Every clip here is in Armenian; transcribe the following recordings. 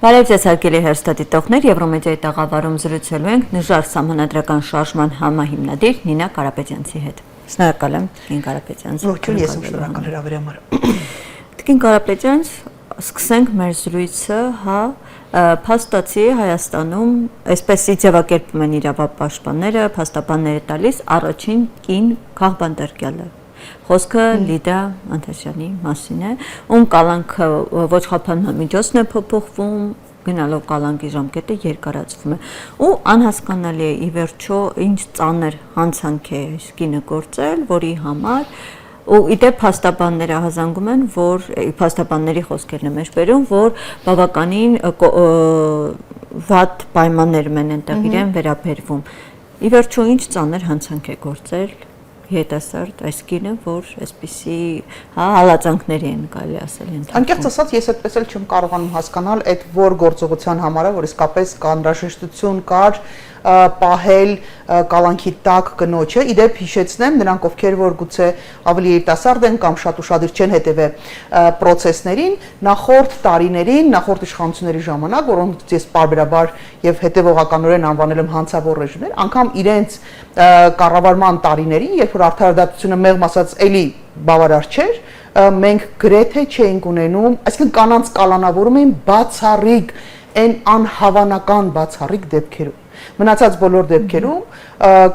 Բարև ձեզ հարգելի հեռուստադիտողներ, Եվրոմեդիայի տաղավարում զրուցելու ենք նժար սահմանադրական շարժման համահիմնադիր Նինա Կարապետյանցի հետ։ Շնորհակալ եմ, Տիկին Կարապետյան։ Ողջույն, ես եմ շնորհակալ հրավերի համար։ Տիկին Կարապետյան, սկսենք մեր զրույցը, փաստացի Հայաստանում, այսպես ձևակերպում են իրավապաշտպանները, փաստաբանները տալիս առաջին կին քաղբանտարկյալը։ Խոսքը Լիդա Անտաշյանի մասին է, ում կալանքը ոչխարփանման միջոցն է փոփոխվում, գնալով կալանքի ժամկետը երկարացվում է, ու անհասկանալի է ի վերջո ինչ ծանր հանցանք է այս կինը գործել, որի համար ու իդեպ փաստաբանները հազանգում են, որ փաստաբանների խոսքերն եմ բերում, որ բավականին վատ պայմաններում են այնտեղ իրեն վերաբերվում։ Ի վերջո ինչ ծանր հանցանք է գործել հետասարդ այս կինը, որ այսպիսի հալածանքների են կարելի ասել ենթարկվում։ Անկեղծ ասած, ես այդպես էլ չեմ կարողանում հասկանալ այդ որ գործողության համար է, որ իսկապես անհրաժեշտություն կար պահել կալանքի տակ կնոջը, իդեպ հիշեցնեմ նրանք ովքեր որ գուցե ավելի երիտասարդ են կամ շատ ուշադիր չեն հետևել process-ներին, նախորդ տարիներին, նախորդ իշխանությունների ժամանակ, որոնց ես պարբերաբար եւ հետեւողականորեն անվանել եմ հանցավոր ռեժիմներ, անգամ իրենց կառավարման տարիներին, երբ որ արդարադատությունը մեղմ ասած էլի բավարար չէր, մենք գրեթե չէինք ունենում, այսինքն կանանց կալանավորում էին բացառիկ, այն անհավանական բացառիկ դեպքերում։ Մնացած բոլոր դեպքերում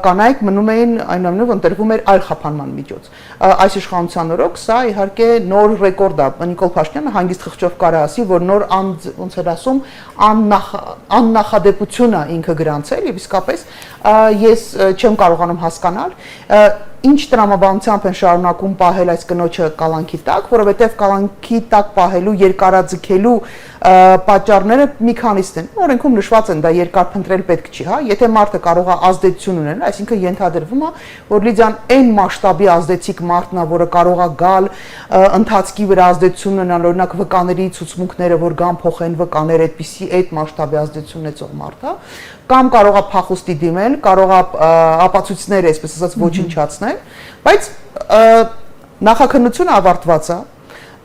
կանայք մնում էին այնուամենայնիվ ընտրվում էր այլ խափանման միջոց։ Այս իշխանության օրոք սա իհարկե նոր ռեկորդ է։ Նիկոլ Փաշինյանը հանգիստ խղճով կարա ասի, որ նոր ոնց էր ասում աննախադեպություն է ինքը գրանցել եւ իսկապես ես չեմ կարողանում հասկանալ ինչ տրամաբանությամբ են շարունակում պահել այս կնոջը կալանքի տակ, որովհետև կալանքի տակ պահելու երկարաձգելու պատճառները մի քանիստ են։ Օրենքում նշված են, դա երկար փնտրել պետք չի, հա, եթե մարդը կարող է ազդեցություն ունենալ, այսինքն ենթադրվում է, որ Լիդիան այն մասշտաբի ազդեցիկ մարդն է, որը կարող է գալ ընթացքի վրա ազդեցություն ունենալ, օրինակ վկաների ցուցմունքները, որ գան փոխեն վկաներ, այդպիսի այդ մասշտաբի ազդեցություն ունեցող մարդ է, կամ կարող է փախուստի դիմել, կարող է ապացույցները, այսպես ասած, ոչնչացնել, բայց նախաքննությունը ավարտված է,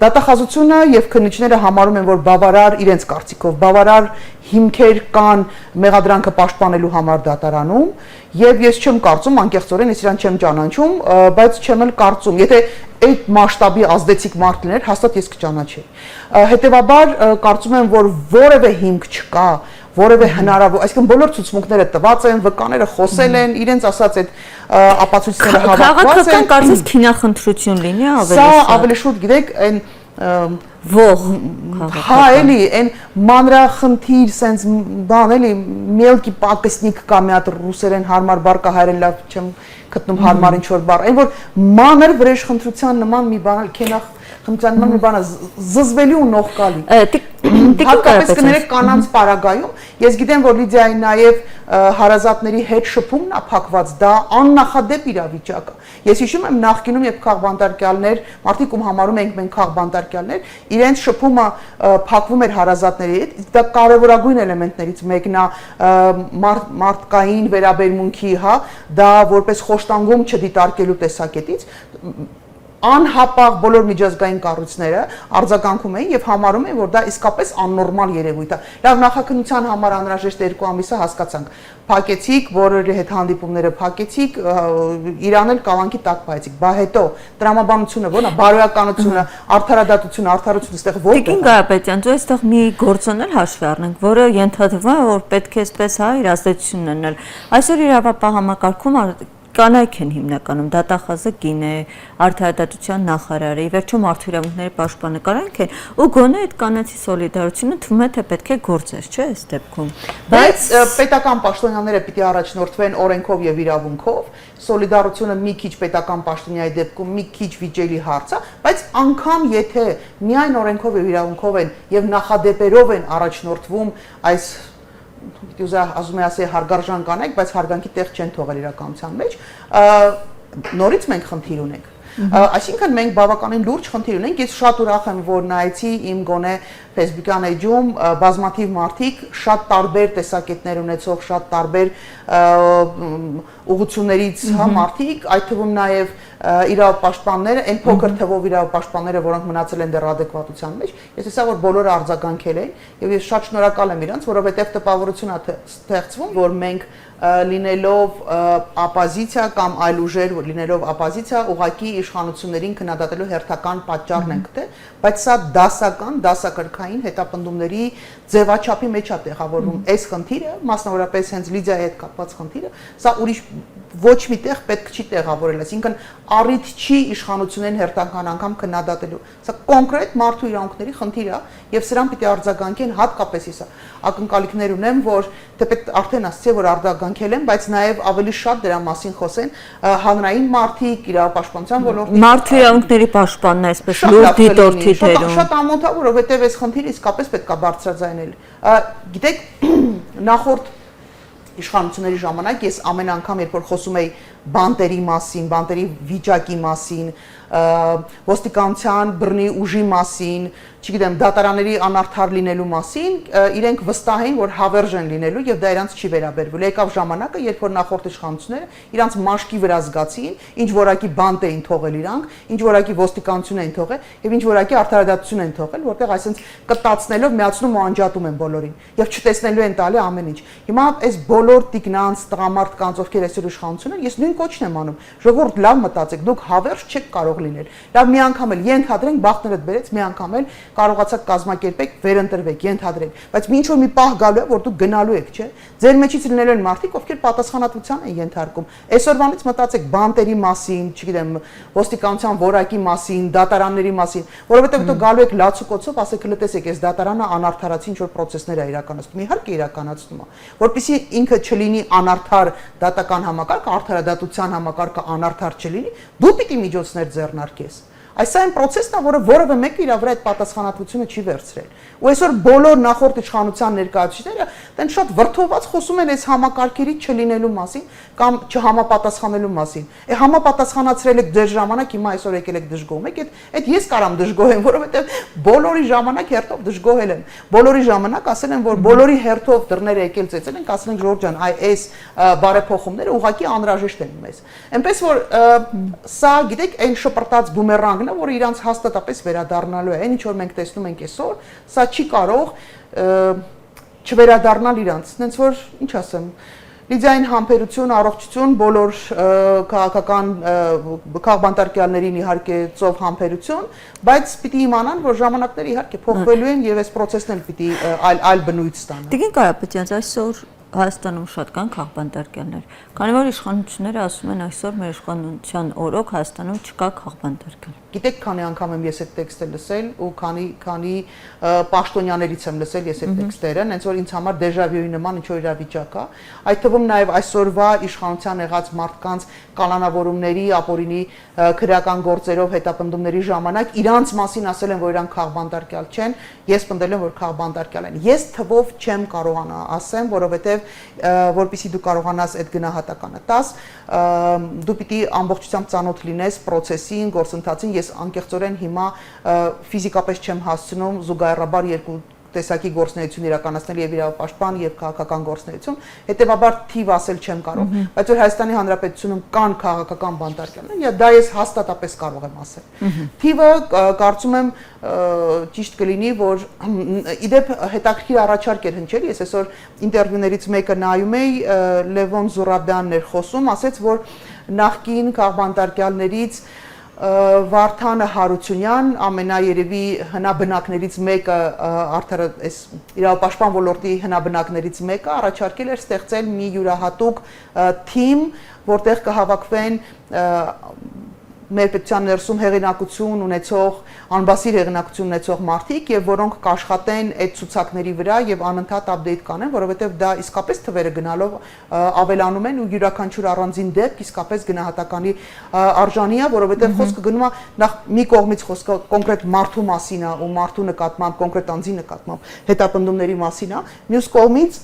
դատախազությունը եւ քննիչները համարում են, որ բավարար իրենց կարծիքով բավարար հիմքեր կան մեղադրանքը պաշտպանելու համար դատարանում եւ ես չեմ կարծում, անկեղծորեն ես իրան չեմ ճանաչում, բայց չեմ էլ կարծում, եթե այդ մասշտաբի ազդեցիկ մարդ լիներ, հաստատ ես կճանաչեի։ Հետեւաբար կարծում եմ, որ որևէ հիմք չկա, որևէ հնարավոր, այսինքն բոլոր ցուցմունքները տված են, վկաները խոսել են, իրենց ասած այդ ապացույցները հավաքված են։ Քաղաքական կարծես քինախնդրություն լինի ավելի։ Սա ավելի շուտ գիտեք, այն ող հա էլի այն մանրախնդիր sense բան էլի մելկի պակսնիկ կա մի հատ ռուսերեն հարմար բառ կա հայերեն լավ չեմ գտնում հարմար ինչ որ բառ այն որ մանր վրեժխնդրության նման մի բան քենախ խնդրության նման մի բան զզվելի ու նողկալի հատկապես կներեք կանանց պարագայում ես գիտեմ որ Լիդիայի նաև հարազատների հետ շփումն է փակված դա աննախադեպ իրավիճակ է ես հիշում եմ նախկինում երբ քաղբանտարկյալներ մարդիկ ում համարում ենք մենք քաղբանտարկյալներ իրենց շփումը փակվում էր հարազատների հետ դա կարևորագույն էլեմենտներից մեկն է մարդկային վերաբերմունքի հա դա որպես խոշտանգում չդիտարկելու տեսակետից անհապաղ բոլոր միջազգային կառույցները արձագանքում էին եւ համարում էին որ դա իսկապես աննորմալ երևույթ է։ Լավ նախաքննության համար անհրաժեշտ 2 ամիսը հասկացանք։ Փակեցիք, բոլորի հետ հանդիպումները փակեցիք, իրան էլ կալանքի տակ պահեցիք։ Բա հետո տրամաբանությունը ո՞րն է, բարոյականությունը, արդարադատությունը, արդարությունը այստեղ ո՞րտեղ է։ Տիկին Կարապետյան, դու այստեղ մի գործոն էլ հաշվի առնենք, որը ենթադրվում է որ պետք է այսպես հա իր ազդեցությունն ունենալ։ Այսօր իրավապահ համակարգում կանայք են հիմնականում դատախազը կին է, արդարադատության նախարարը, ի վերջո մարդու իրավունքների պաշտպանը կանայք են, ու գոնե այդ կանացի սոլիդարությունը թվում է թե պետք է գործեր, չէ՞ այս դեպքում։ Բայց պետական պաշտոնյաները պիտի առաջնորդվեն օրենքով եւ իրավունքով, սոլիդարությունը մի քիչ պետական պաշտոնյայի դեպքում մի քիչ վիճելի հարց է, բայց անգամ եթե միայն օրենքով եւ իրավունքով են եւ նախադեպերով են առաջնորդվում այս Դուզա ասում եմ ասի հարգարժան կանեք, բայց հարգանքի տեղ չեն թողել իրականության մեջ, նորից մենք խնդիր ունենք։ Այսինքն մենք բավականին լուրջ խնդիր ունենք, ես շատ ուրախ եմ, որ նայեցի իմ գոնե Facebook-յան էջում բազմաթիվ մարդիկ շատ տարբեր տեսակետներ ունեցող, շատ տարբեր ուղղություններից հա մարդիկ, այդ թվում նաև իրավապաշտպանները, այն փոքր թվով իրավապաշտպանները, որոնք մնացել են դեռ adekvatության մեջ, ես հեսա որ բոլորը արձագանքել են եւ ես շատ շնորհակալ եմ իրանց, որովհետեւ տպավորություն է ստեղծվում, որ մենք լինելով ապոզիցիա կամ այլ ուժեր լինելով ապոզիցիա ուղղակի իշխանություններին քննադատելու հերթական պատճառն են գտել, բայց սա դասակարգային հետապնդումների ձևաչափի մեջ է տեղավորվում այս խնդիրը, մասնավորապես հենց Լիդիայի հետ կապված խնդիրը, սա ուրիշ ոչ մի տեղ պետք չի տեղավորել, այսինքն առիթ չի իշխանություններին հերթական անգամ քննադատելու։ Սա կոնկրետ մարդու իրավունքների խնդիր է եւ սրան պիտի արձագանքեն հատկապես իսա ակնկալիքներ ունեմ, որ թեպետ արդեն ասացի, որ արձագանքել են, բայց նաեւ ավելի շատ դրա մասին խոսեն հանրային մարդիկ, իրավապաշտպանության ոլորտի մարդու իրավունքների պաշտպանն է, այսպես լուրջ դիտորդի դերում։ Շատ ամոթ է, որովհետեւ այս խնդիրը իսկապես պետք է բարձրաձայնել։ Գիտեք, նախորդ իշխանությունների ժամանակ ես ամեն անգամ երբ որ խոսում էի բանտերի մասին, բանտերի վիճակի մասին, ոստիկանության բռնի ուժի մասին, չգիտեմ, դատարանների անարդար լինելու մասին, իրենք վստահ էին, որ հավերժ են լինելու եւ դա իրանց չի վերաբերվել։ Եկավ ժամանակը, երբ որ նախորդ իշխանությունները իրանց մաշկի վրա զգացին, ինչ որակի բանտ էին թողել իրանք, ինչ որակի ոստիկանություն էին թողել եւ ինչ որակի արդարադատություն են թողել, որտեղ այսպես կտացնելով միացնում ու անջատում են բոլորին եւ չտեսնելու են տալի ամեն ինչ։ Հիմա այս բոլոր տիկնանց, տղամարդ կանց, ովքեր այսօր իշխանություն են, ես նույն կոչն եմ անում։ Ժողովուրդ, լավ մտածեք, դուք հավերժ չեք կարող լինել։ Լավ մի անգամ էլ ենթադրենք բախտներդ բերեց, մի անգամ էլ կարողացաք կազմակերպեք, վերընտրվեք, ենթադրենք, բայց ինչ որ մի պահ գալու է, որ դուք գնալու եք, չէ՞։ Ձեր մեջից լինելու են մարդիկ, ովքեր պատասխանատվության են ենթարկում։ Այսօրվանից մտածեք բանտերի մասին, չգիտեմ, ոստիկանության որակի մասին, դատարանների մասին, որովհետև դուք գալու եք լացուկոցով, ասեք լտեսեք, այս դատարանը անարդարացի ինչ որ process-ներ է իրականացնում։ Իհարկե իրականացնում է, որպեսզի ինքը չլինի անարդար դատական համակարգ, արդարադատության համակարգը անարդար չլինի, դու պիտի միջոցներ ձեռնարկես։ Այս այն process-ն է, որը որևէ մեկը իր վրա այդ պատասխանատվությունը չի վերցրել։ Ու այսօր բոլոր նախորդ իշխանության ներկայացուցիչները դեն շատ վրթոված խոսում են այս համակարգերի չլինելու մասին կամ չհամապատասխանելու մասին։ Է համապատասխանացրել եք դեր ժամանակ, հիմա այսօր եկել եք դժգոհում եք, այդ ես կարամ դժգոհեմ, որովհետև բոլորի ժամանակ հերթով դժգոհել եմ։ Բոլորի ժամանակ ասել են, որ բոլորի հերթով դռները եկել ծեծել են, ասել են Ժորժ ջան, այս բարեփոխումները ուղղակի անհրաժեշտ են մեզ։ Այնպես որ սա, գիտեք, այն շպրտած բումերանգ որ իրանց հաստատապես վերադառնալու է, այն ինչ որ մենք տեսնում ենք այսօր, սա չի կարող չվերադառնալ իրանց, այնց որ ինչ ասեմ, Լիդիային համբերություն, առողջություն, բոլոր քաղաքական քաղբանտարկյալներին իհարկե ծով համբերություն, բայց պիտի իմանան, որ ժամանակները իհարկե փոխվելու են եւ այս process-ն էլ պիտի այլ բնույթ ստանա։ Տիկին Կարապետյան, այսօր Հայաստանում շատ կան քաղբանտարկյալներ, քանի որ իշխանությունները ասում են այսօր մեր իշխանության օրոք Հայաստանում չկա քաղբանտարկյալ։ Գիտեք, քանի անգամ եմ ես այդ տեքստը լսել ու քանի պաշտոնյաներից եմ լսել ես այդ տեքստերը, հենց որ ինձ համար դեժավյուի նման ինչ որ իրավիճակ է։ Այդ թվում նաև այսօրվա իշխանության եղած մարդկանց կանոնավորումների, ապօրինի քրեական գործերով հետապնդումների ժամանակ իրանց մասին ասել են, որ իրանք քաղբանտարկյալ չեն, ես պնդել եմ, որ քաղբանտարկյալ են։ Ես թվով չեմ կարողանա ասեմ, որովհետև որpիսի դու կարողանաս այդ գնահատականը տաս, դու պիտի ամբողջությամբ ծանոթ լինես process-ին, գործընթացին, ես անկեղծորեն հիմա ֆիզիկապես չեմ հասցնում զուգահեռաբար երկու տեսակի գործունեություն իրականացնել եւ իրավապաշտպան եւ քաղաքական գործունեություն, հետեւաբար թիվ ասել չեմ կարող, բայց որ Հայաստանի Հանրապետությունում կան քաղաքական բանտարկյալներ, եւ դա ես հաստատապես կարող եմ ասել։ Թիվը կարծում եմ ճիշտ կլինի, որ իդեպ հետաքրքիր առաջարկ էր հնչել, ես այսօր ինտերվյուներից մեկը նայում էի, Լևոն Զուրաբյանն էր խոսում, ասեց, որ նախկին քաղբանտարկյալներից Վարդանը Հարությունյան ամենաերևի հնաբնակներից մեկը արդարը այս իրավապաշտպան ոլորտի հնաբնակներից մեկը առաջարկել էր ստեղծել մի յուրահատուկ թիմ, որտեղ կհավաքվեն մեր պետության ներսում հեղինակություն ունեցող, անբասիր հեղինակություն ունեցող մարդիկ եւ որոնք կաշխատեն այդ ցուցակների վրա եւ անընդհատ update կանեն, որովհետեւ դա իսկապես թվերը գնալով ավելանում են ու յուրաքանչյուր առանձին դեպք իսկապես գնահատականի արժանի է, որովհետեւ խոսքը գնում է նախ մի կողմից խոսքը կոնկրետ մարդու մասին է ու մարդու նկատմամբ կոնկրետ անձի նկատմամբ հետապնդումների մասին է, մյուս կողմից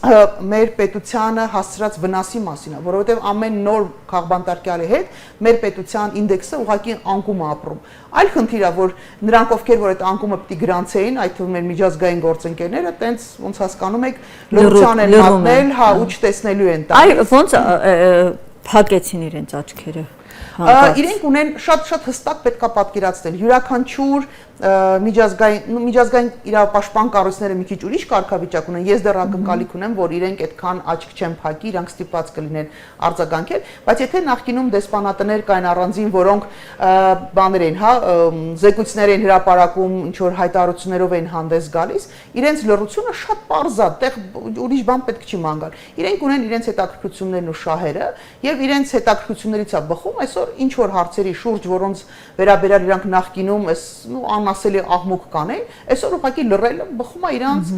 մեր պետությանը հասցրած վնասի մասին է, որովհետեւ ամեն նոր քաղբանտարկյալի հետ մեր պետության ինդեքսը ուղղակի անկում է ապրում։ Այլ խնդիր է, որ նրանք ովքեր որ այդ անկումը պիտի գրանցեին, այդ թվում մեր միջազգային գործընկերները, տենց ոնց հասկանում եք, լրության են մատնել, հա, ու չտեսնելու են տալիս։ Այ ոնց փակեցին իրենց աչքերը։ իրենք ունեն շատ հստակ պետքա պատկերացնել յուրաքանչյուր միջազգային իրավապաշտպան կառույցները մի քիչ ուրիշ կարգավիճակ ունեն, ես դեռ ակնկալիք ունեմ, որ իրենք այդքան աչք չեն փակի, իրանք ստիպված կլինեն արձագանքել, բայց եթե նախկինում դեսպանատներ կային առանձին, որոնք բաներ էին, հա, զեկույցներ են հրապարակում, ինչ որ հայտարարություններով են հանդես գալիս, իրենց լռությունը շատ պարզ է, տեղ ուրիշ բան պետք չի ման գալ։ Իրենք ունեն իրենց հետաքրքրություններն ու շահերը, եւ իրենց հետաքրքրություններից է բխում այսօր ինչ որ հարցերի շուրջ, որոնց վերաբերյալ իրանք նախկինում էս անասելի աղմուկ կանեն, այսօր ուղղակի լռելը բխում է իրանց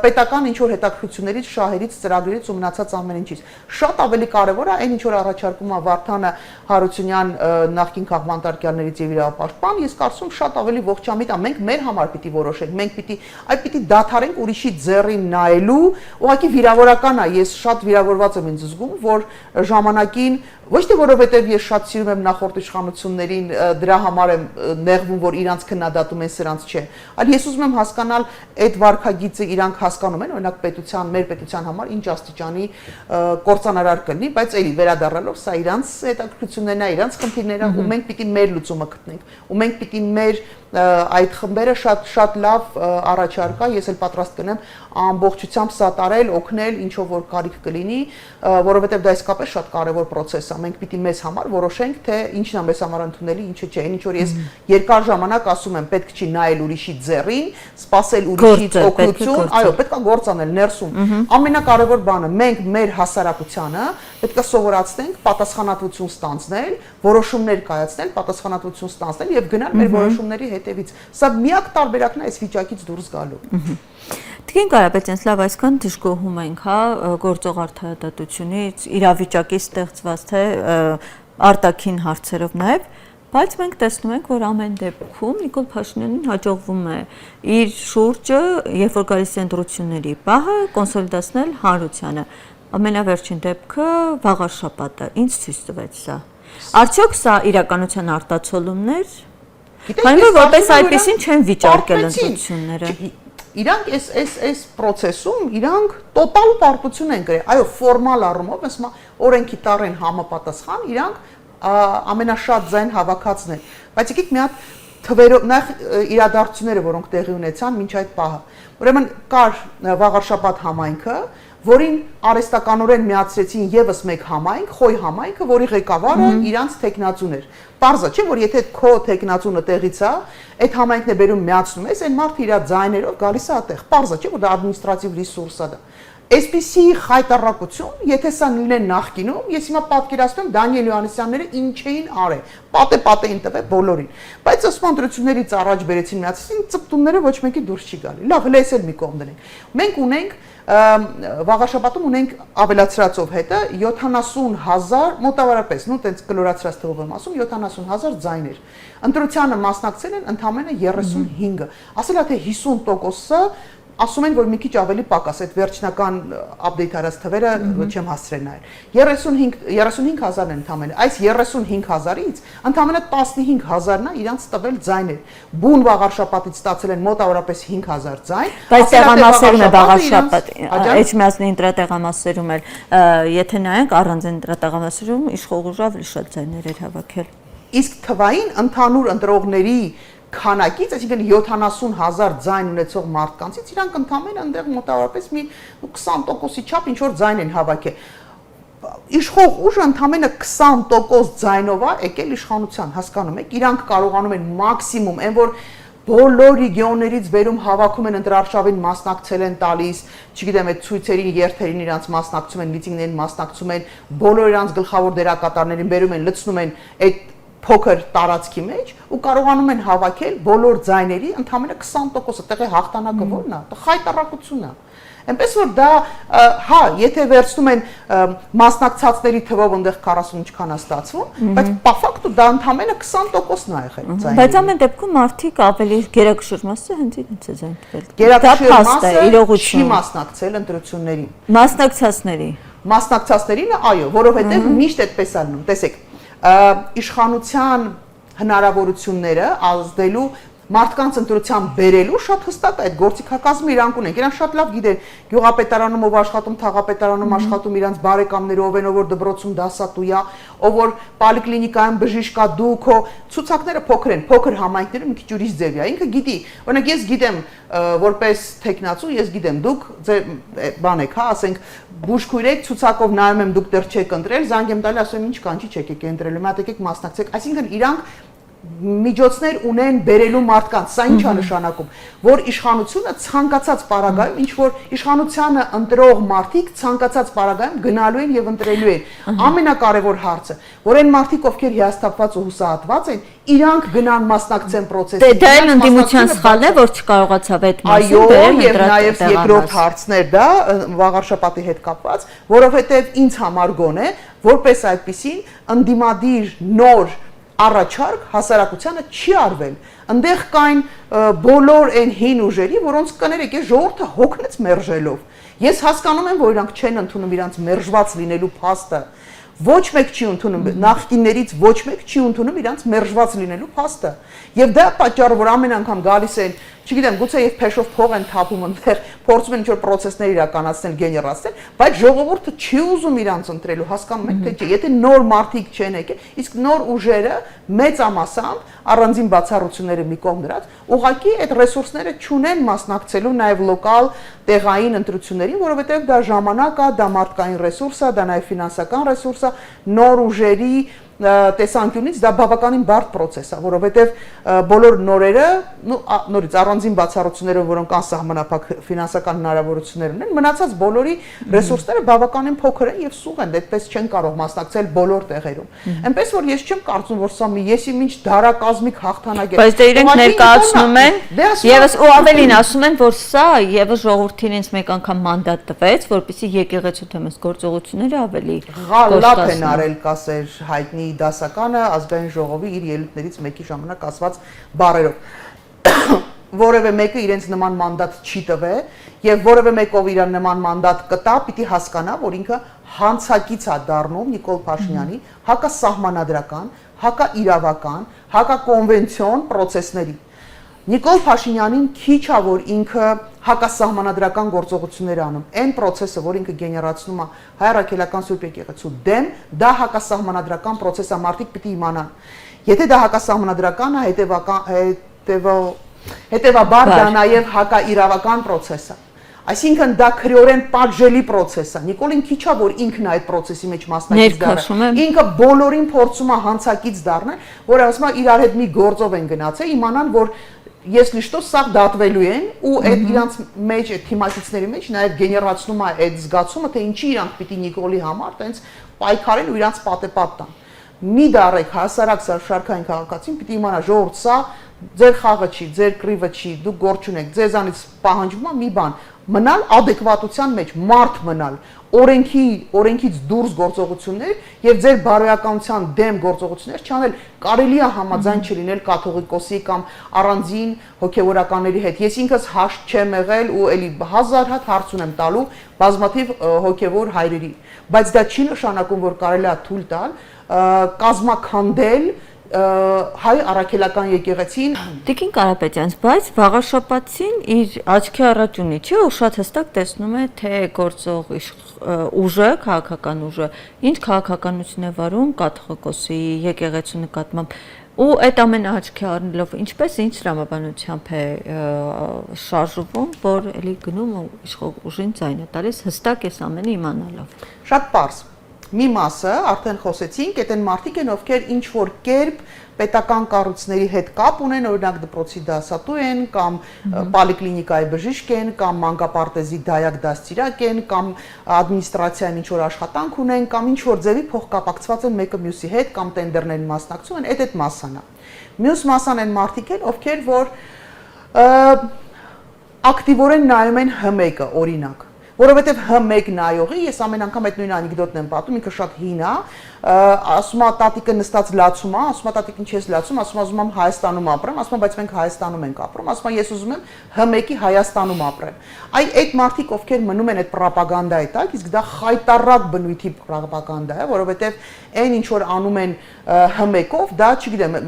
պետական ինչ որ հետաքրքրություններից, շահերից, ծրագրերից ու մնացած ամեն ինչից։ Շատ ավելի կարևոր է այն ինչ որ առաջարկում է Վարդանը Հարությունյան նախկին քաղաքապետարներից եւ իրավապաշտպան, ես կարծում շատ ավելի ողջամիտ է, մենք մեր համար պիտի որոշենք, մենք պիտի դադարենք ուրիշի ձեռին նայելու, ուղղակի վիրավորական է, ես շատ վիրավորված եմ ինձ զգում, որ ժամանակին ոչ թե որովհետև ես շատ սիրում եմ նախորդ իշխանություններին, դրա համար եմ նեղվում, որ իրանց քննադատում են, սրանց չէ, այլ ես ուզում եմ հասկանալ այդ վարքագիծը իրանք հասկանում են, օրինակ պետության, մեր պետության համար ինչ աստիճանի կործանարար կլինի, բայց էլի վերադառնալով սա իրանց հետաքրքրություններն է, իրանց խնդիրները, ու մենք պիտի մեր լուծումը գտնենք, ու մենք պիտի մեր այդ խմբերը շատ լավ առաջարկա, ես էլ պատրաստ կնեմ ամբողջությամբ սատարել, օգնել, ինչով որ կարիք կլինի, որովհետև դա իսկապես շատ կարևոր process է։ Մենք պիտի մեզ համար որոշենք, թե ինչն է մեզ համար ընդունելի, ինչը չէ։ Ինչ որ ես երկար ժամանակ ասում եմ, պետք չի նայել ուրիշի ձեռին, սпасել ուրիշից օգնություն, այո, պետք է գործ անել ներսում։ Ամենակարևոր բանը, մենք մեր հասարակությանը պետք է սովորացնենք պատասխանատվություն ստանձնել, որոշումներ կայացնել, պատասխանատվություն ստանձնել եւ գնալ մեր որոշումների հետևից։ Սա միակ տարբերակն է այս վիճակից դուրս գալու։ Տիկին Կարապետյան, լավ, այսքան դժգոհում ենք, հա, գործող արդարադատությունից, իրավիճակի ստեղծված թե արտաքին հարցերով նաև, բայց մենք տեսնում ենք, որ ամեն դեպքում Նիկոլ Փաշինյանին հաջողվում է իր շուրջը, երբ որ գալիս է ընտրությունների պահը, կոնսոլիդացնել հանրությանը։ Ամենավերջին դեպքը վաղ շաբաթը, ինչ ցույց տվեց սա։ Արդյոք սա իրականության արտացոլումներ, քանի որ որպես այդպեսին չեն վիճարկել ընտրությունները։ Իրանք այս process-ում իրանք տոտալ պարտություն են գրել։ Այո, ֆորմալ առումով, ասում օրենքի տառեն համապատասխան, իրանք ամենաշատ ձայն հավաքածն են։ Բայց եկեք մի հատ թվերով նախ իրադարձությունները, որոնք տեղի ունեցան մինչ այդ պահը։ Ուրեմն կար Վաղարշաբաթ համայնքը, որին արհեստականորեն միացրեցին եւս մեկ համայնք, Խոյ համայնքը, որի ղեկավարը իրանց տեխնացուն էր։ Պարզա չէ, որ եթե քո տեխնացունը տեղից է, այդ համայնքն է բերում միացնում ես, այն մարդը իր ձայներով գալիս է այդտեղ։ Պարզա չէ, որ դա ադմինիստրատիվ ռեսուրս է դա։ Այսպիսի խայտարակություն, եթե սա լինեն նախկինում, ես հիմա պատկերացնում եմ Դանիել Հովհաննիսյանները ինչ էին արել, պատե-պատեին տվել բոլորին։ Բայց ասմանտրություններից առաջ բերեցին միացին, ծպտումները ոչ մեկի դուրս չի գալի։ Լավ, հենց էլ մի կողմ դնենք։ Մենք ունենք Վաղաշաբաթում ունենք ավելացրածով հետը 70,000 մոտավորապես, նո տենց կլորացրած թվով եմ ասում, 70,000 ձայներ։ Ընտրությանը մասնակցել են ընդամենը 35-ը։ Ասել է թե 50%-ը ասում են, որ մի քիչ ավելի պակաս, այդ վերջնական update արած թվերը չեմ հասցրել նայել։ 35,000-ն են ընդամենը։ Այս 35,000-ից ընդամենը 15,000-ն է իրանց տվել ձայներ։ Բուն Վաղարշաբաթից ստացել են մոտավորապես 5,000 ձայն։ Բայց տեղամասերում է Վաղարշաբաթ, Էջմիածնի ինտրատեղամասերում էլ, եթե նայենք առանձին ինտրատեղամասերում իշխող ուժը ավելի շատ ձայներ էր հավաքել։ Իսկ թվային ընդհանուր ընտրողների քանակից, այսինքն 70,000 ձայն ունեցող մարդկանցից իրանք ընդամենը այնտեղ մոտավորապես մի 20%-ի չափ ինչ որ ձայն են հավաքել։ Իշխող ուժը ընդամենը 20% ձայնով է եկել իշխանության, հասկանում եք, իրանք կարողանում են մաքսիմում, այն որ բոլոր ռեգիոններից վերում հավաքում են ընտրարշավին մասնակցել են տալիս, չգիտեմ, այդ ցույցերին, երթերին իրանց մասնակցում են, միտինգներին մասնակցում են, բոլոր իրանց գլխավոր դերակատարներին վերում են, լցնում են այդ փոքր տարածքի մեջ ու կարողանում են հավաքել բոլոր ձայների ընդամենը 20%-ը, տեղի հաղթանակը որն է, դա խայտարակությունն է։ Այնպես որ դա, հա, եթե վերցնում են մասնակցածների թվով այնտեղ 40 ինչքան է ստացվում, բայց по ֆակտу դա ընդամենը 20%-ն է եղել ձայների։ Բայց ամեն դեպքում մարդիկ ավելի գերակշռ մասը հենց իրենց է ձայն տվել։ Գերակշռ մասը չի մասնակցել ընտրություններին։ Մասնակցածներին, այո, որովհետև միշտ այդպես է լինում, տեսեք, իշխանության հնարավորությունները ազդելու մարդկանց ընտրության բերելու շատ հստակ այդ գործիքակազմը իրանք ունեն։ Իրանք շատ լավ գիտեն գյուղապետարանում ով աշխատում, թաղապետարանում աշխատում, իրանք բարեկամներով են, ով որ դպրոցում դասատու է, ով որ պոլիկլինիկայում բժիշկ կա, դու քո ցուցակները փոքր են, փոքր համայնքներում մի քիչ ուրիշ ձև է։ Ինքը գիտի, օրինակ ես գիտեմ որպես տեխնացու, ես գիտեմ դուք ձեր բան եք, հա, ասենք բուժքույր եք, ցուցակով նայում եմ դուք դեռ չեք ընտրել, զանգ եմ տալի, ասում եմ ինչ կան, չի չեք ընտրել, մի հատ եկեք մասնակցեք, այսինքն իրանք միջոցներ ունեն բերելու մարդկանց, սա ինչ է նշանակում, որ իշխանությունը ցանկացած պարագայում, ինչ որ իշխանությանը ընտրող մարդիկ ցանկացած պարագայում գնալու են եւ ընտրելու են։ Ամենակարևոր հարցը, որ այն մարդիկ, ովքեր հիասթափված ու հուսահատված են, իրանք գնան մասնակցեն process-ին։ Դա այն ընդդիմության սխալն է, որ չկարողացավ այդ մասը բերել եւ նաեւ երկրորդ հարցն էր դա վաղարշապատի հետ կապված, որովհետեւ ինձ համար գոնե, որպես այդպեսին ընդդիմադիր նոր առաջարկ հասարակությանը չի արվել։ Այնտեղ կային բոլոր այն հին ուժերի, որոնց կներեք, այս ժողովուրդը հոգնեց մերժելով։ Ես հասկանում եմ, որ իրանք չեն ընդունում իրանք մերժված լինելու փաստը։ Ոչ մեկ չի ընդունում նախկիններից ոչ մեկ չի ընդունում իրանք մերժված լինելու փաստը։ Եվ դա պատճառը, որ ամեն անգամ գալիս են, չգիտեմ, գուցե եւ փեշով փող են թափում այնտեղ, փորձում են ինչ-որ process-ներ իրականացնել, գեներացնել, բայց ժողովուրդը չի ուզում իրանք ընտրելու, հասկանում եք թե չէ։ Եթե նոր մարդիկ չեն եկել, իսկ նոր ուժերը մեծամասամբ առանձին բացառությունները մի կողմ դրած, ուղղակի այդ ռեսուրսները չունեն մասնակցելու նաեւ լոկալ տեղային ընտրություններին, որովհետեւ դա ժամանակ է, դա մարդկային ռեսուրս է, դա նաեւ ֆինանսական ռեսուրս է, նոր ուժերի տեսանկյունից դա բավականին բարդ process է, որովհետև բոլոր նորերը, նորից առանձին բացառություններով, որոնք անսահմանափակ ֆինանսական հնարավորություններ ունեն, մնացած բոլորի ռեսուրսները բավականին փոքր են եւ սուղ են, այդպես չեն կարող մասնակցել բոլոր տեղերում։ Այնպես որ ես չեմ կարծում, որ սա մի եսի ինչ դարակազմիկ հաղթանակ է։ Բայց դե իրենք ներկայացնում են եւս ու ավելին ասում են, որ սա եւս ժողովրդին ինձ մեկ անգամ մանդատ տվեց, որպեսզի եկեղեցու թեմս գործողությունները ավելի լավ են արել, կասեր հայտնի դասականը ազգային ժողովի իր ելույթներից մեկի ժամանակ ասված բառերով որևէ մեկը իրենց նման մանդատ չի տվել եւ որևէ մեկով իր նման մանդատ կտա, պիտի հասկանա, որ ինքը հանցակից է դառնում Նիկոլ Փաշինյանի հակասահմանադրական, հակաիրավական, հակակոնվենցիոն process-ների։ Նիկոլ Փաշինյանին քիչ է, որ ինքը հակասահմանադրական գործողություններ անում։ Այն process-ը, որ ինքը գեներացնում է հայ առաքելական Սուրբ եկեղեցու դեմ, դա հակասահմանադրական process է, մարդիկ պիտի իմանան։ Եթե դա հակասահմանադրական է, հետևաբար դա նաև հակաիրավական process է։ Այսինքն դա քրեորեն պատժելի process է։ Նիկոլին քիչ է, որ ինքն այդ process-ի մեջ մասնակից դառնա։ Ինքը բոլորին փորձում է հանցակից դառնել, որ ասում է իրար հետ մի գործով են գնացել, իմանան, որ если что, սաղ դատվելու են ու այդ իրանց մեջ այդ թիմակիցների մեջ նաև գեներացնում է այդ զգացումը, թե ինչի իրանք պիտի Նիկոլի համար տենց պայքարեն ու իրանց պատեպատ տան։ Մի դարեք հասարակ շարքային քաղաքացին պիտի իմանա, ժողովուրդ, սա ձեր խաղը չի, ձեր կռիվը չի, դուք գործ չունեք, ձեզանից պահանջվում է մի բան, մնալ adekvatության մեջ, մարդ մնալ, օրենքից դուրս գործողություններ եւ ձեր բարոյականության դեմ գործողություններ չանել, կարելի է համաձայն չլինել կաթողիկոսի կամ առանձին հոգեվորականների հետ։ Ես ինքս հաշտ չեմ եղել ու էլի 1000 հատ հարց ունեմ տալու բազմաթիվ հոգեվոր հայրերի, բայց դա չի նշանակում, որ կարելի է թույլ տալ կազմաքանդել հայ առաքելական եկեղեցին։ Տիկին Կարապետյան, բայց վաղաշաբաթին իր աչքի առաջ ունի, չէ՞, ու շատ հստակ տեսնում է, թե գործող ուժը, քաղաքական ուժը, ինչ քաղաքականություն է վարում կաթողիկոսի եկեղեցու նկատմամբ։ Ու այդ ամենը աչքի առնելով, ինչպես ինչ տրամաբանությամբ է շարժվում, որ էլի գնում ու իշխող ուժին ձայն է տալիս, հստակ էս ամենը իմանալով։ Շատ պարզ։ Մի մասը արդեն խոսեցինք, այդ են մարդիկ են, ովքեր ինչ որ կերպ պետական կառույցների հետ կապ ունեն, օրինակ դպրոցի դասատու են, կամ պոլիկլինիկայի բժիշկ են, կամ մանկապարտեզի դայակ դաստիարակ են, կամ ադմինիստրացիայում ինչ որ աշխատանք ունեն, կամ ինչ որ ձևի փոխկապակցված են մեկը մյուսի հետ, կամ տենդերներին մասնակցում են, այդ մասան է։ Մյուս մասան են մարդիկ են, ովքեր որ ակտիվորեն նայում են H1-ը, օրինակ, որովհետև H1 նայողի, ես ամեն անգամ այդ նույն անեկդոտն եմ պատում, ինքը շատ հին է, ասում է տատիկը նստած լացում է, ասում է տատիկին չես լացում, ասում է ուզում եմ Հայաստանում ապրեմ, ասում է բայց մենք Հայաստանում ենք ապրում, ասում է ես ուզում եմ Հ1-ի Հայաստանում ապրեմ։ Այդ մարդիկ ովքեր մնում են այդ պրոպագանդայի տակ, իսկ դա խայտառակ բնույթի պրոպագանդա է, որովհետև այն ինչ որ անում են Հ1-ով, դա չգիտեմ,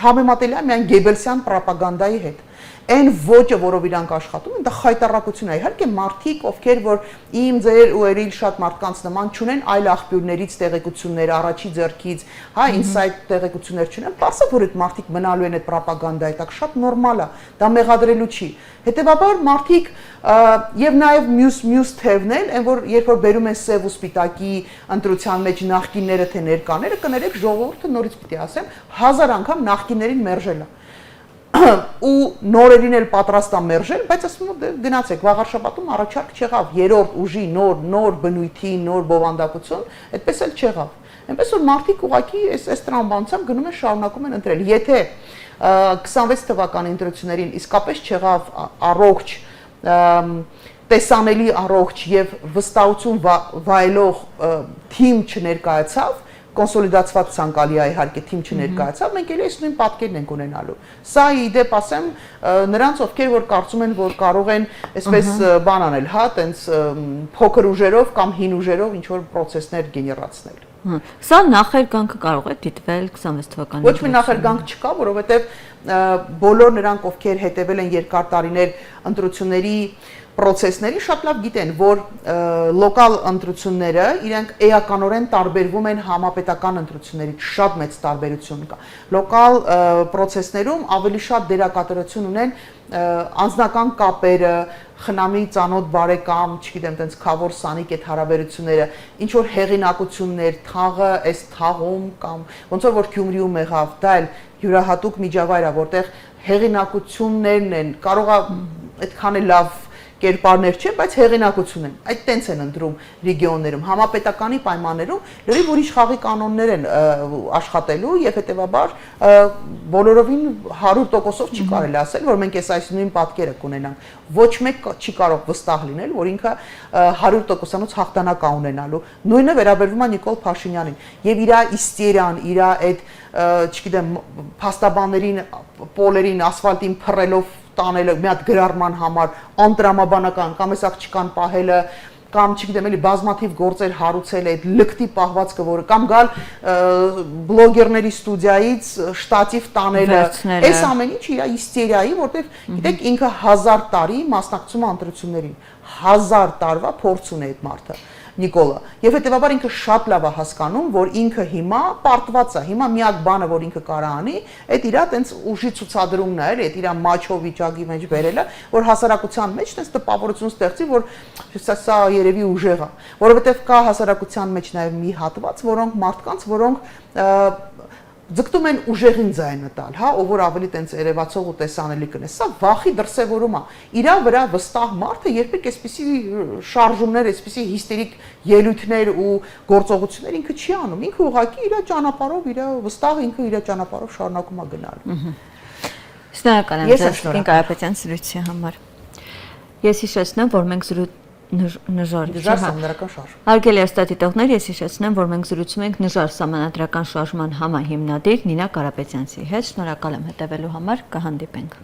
համեմատելի է միայն Գեբելսյան պրոպագանդայի հետ։ Այն ոճը, որով իրանք աշխատում են, դա խայտառակություն է։ Իհարկե մարդիկ, ովքեր որ իմ ձեր ու երիլ շատ մարդկանց նման չունեն այլ աղբյուրներից տեղեկություններ, առաջի ձեռքից, հա, ինսայթ տեղեկություններ չունեն, բարձր որ այդ մարդիկ մնալու են այդ պրոպագանդայի տակ, շատ նորմալ է, դա մեղադրելու չի։ Հետևաբար մարդիկ եւ նաեւ մյուս թևն են, այն որ երբ որ բերում են սև ու սպիտակի ընտրության մեջ նախկինները թե ներկաները, կներեք ժողովուրդը նորից պիտի ասեմ, 1000 անգամ նախկիններին մերժել է ու նորերին էլ պատրաստ է մերժել, բայց ասում եմ գնացեք, վաղ շաբաթում առաջարկ չեղավ, երրորդ ուժի նոր բնույթի, նոր բովանդակություն, այդպես էլ չեղավ։ Այնպես որ մարդիկ ուղղակի այս տրամաբանությամբ գնում են շարունակում են ընտրել։ Եթե 26 թվականի ընտրություններին իսկապես չեղավ առողջ, տեսանելի առողջ եւ վստահություն վայելող թիմ չներկայացավ, կոնսոլիդացված ցանկալի է իհարկե թիմ չներկայացավ, մենք էլի այս նույն պատկերն ենք ունենալու։ Սա իդեպ ասեմ նրանց ովքեր որ կարծում են որ կարող են այսպես բան անել, հա, տենց փոքր ուժերով կամ հին ուժերով ինչ որ process-ներ գեներացնել։ Սա նախերգանքը կարող է դիտվել 26 թվականին։ Ոչ մի նախերգանք չկա, որովհետև բոլոր նրանք ովքեր հետևել են երկար տարիներ ընտրությունների process-ների շատ լավ գիտեն, որ լոկալ ընտրությունները իրենք էականորեն տարբերվում են համապետական ընտրություններից, շատ մեծ տարբերություն կա։ Լոկալ process-ներում ավելի շատ դերակատարություն ունեն անձնական կապերը, խնամի ծանոթ բարեկամ, չգիտեմ, տենց խավոր սանիկ այդ հարաբերությունները, ինչ որ հեղինակություններ, թաղը, այս թաղում կամ ոնց որ Գյումրիում եղավ, դա էլ յուրահատուկ միջավայր է, որտեղ հեղինակություններն են, կարող է այդքան էլ լավ կերպարներ չէ, բայց հեղինակություն են։ Այդ տենց են ընտրում ռեգիոններում, համապետականի պայմաններում լրիվ ուրիշ խաղի կանոններ են աշխատելու եւ հետեւաբար բոլորովին 100%-ով չի կարելի ասել, որ մենք այս նույն պատկերը կունենանք։ Ոչ մեկ չի կարող վստահ լինել, որ ինքը 100%-անոց հաղթանակ է ունենալու։ Նույնը վերաբերվում է Նիկոլ Փաշինյանին եւ իր իստերիան, իր այդ, չգիտեմ, փաստաբաններին, պոլերին, ասֆալտին փռելով տանելը մի հատ գրառման համար անտրամաբանական կամ այս աղջկան պահելը կամ չգիտեմ էլի բազմաթիվ գործեր հարուցել այդ լկտի պահվածքը որը կամ գալ բլոգերների ստուդիայից շտատիվ տանելը այս ամեն ինչ իր իստերիայի որտեղ գիտեք ինքը 1000 տարի մասնակցում է ընտրություններին 1000 տարվա փորձ ունի այդ մարդը Նիկոլը եւ հետեւաբար ինքը շատ լավ է հասկանում որ ինքը հիմա պարտված է հիմա միակ բանը որ ինքը կարա անի այդ իրա տենց ուժի ցուցադրումն է էլի այդ իրա մաչո վիճակի մեջ բերելը որ հասարակության մեջ տենց տպավորություն ստեղծի որ սա երևի ուժեղ է որովհետեւ կա հասարակության մեջ նաեւ մի հատված որոնք մարդկանց որոնք ձգտում են ուժեղին ձայնը տալ, հա, ով որ ավելի տենց երևացող ու տեսանելի կնե։ Սա վախի դրսևորում է։ Իրա վրա վստահ մարդը երբեք այսպիսի շարժումներ, այսպիսի հիստերիկ ելույթներ ու գործողություններ ինքը չի անում։ Ինքը ուղղակի իր ճանապարհով, իր վստահ ինքը իր ճանապարհով շարունակում է գնալ։ Շնորհակալ եմ ձեզ Կին Կարապետյան զրույցի համար։ Ես հիշեցնեմ, որ մենք Նժար սահմանադրական շարժ։ Հարգելի աստատիտողներ, ես հիշեցնեմ, որ մենք զրուցում ենք Նժար սահմանադրական շարժման համահիմնադիր Նինա Կարապետյանցի հետ։ Շնորհակալ եմ հետևելու համար, կհանդիպենք։